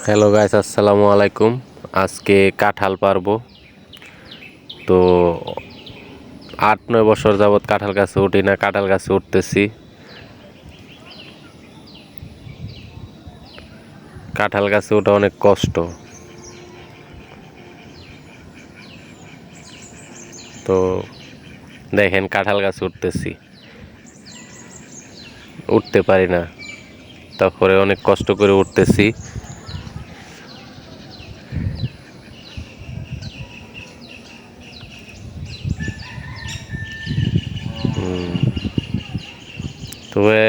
Hello guys, আসসালামু আলাইকুম। আজকে কাঁঠাল পারবো। তো 8-9 বছর যাবৎ কাঁঠাল গাছে উঠি না, কাঁঠাল গাছে উঠতেছি। কাঁঠাল গাছে ওঠা অনেক কষ্ট। তো দেখেন কাঁঠাল গাছে উঠতেছি, উঠতে পারি না, তারপরে অনেক কষ্ট করে উঠতেছি। তবে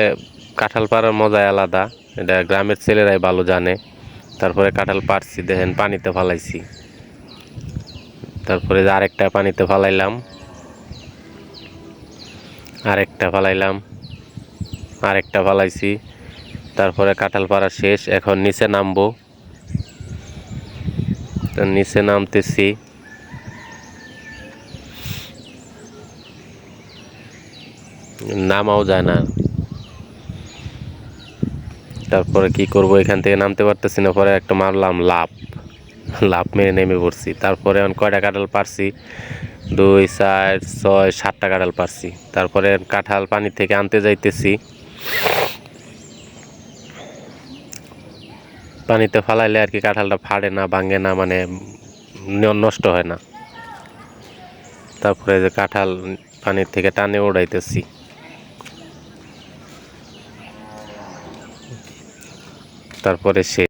কাঁঠাল পাড়ার মজাই আলাদা, এটা গ্রামের ছেলেরাই ভালো জানে। তারপরে কাঁঠাল পাড়ছি, দেখেন পানিতে ফালাইছি, তারপরে আরেকটা পানিতে ফালাইলাম, আরেকটা ফালাইলাম, আরেকটা ফালাইছি। তারপরে কাঁঠাল পাড়া শেষ, এখন নিচে নামবো। তো নিচে নামতেছি, নামাও যায় না। তারপরে কি করব, এখান থেকে নামতে পারতেছি না, পরে একটা মারলাম লাফ, লাফ মেরে নেমে পড়ছি। তারপরে এখন কয়টা কাঁঠাল পারছি, 2, 4, 6, 7টা কাঁঠাল পারছি। তারপরে কাঁঠাল পানি থেকে আনতে যাইতেছি, পানিতে ফালাইলে আর কি কাঁঠালটা ফাড়ে না, ভাঙে না, মানে নষ্ট হয় না। তারপরে যে কাঁঠাল পানির থেকে টানে উড়াইতেছি। তারপরে সে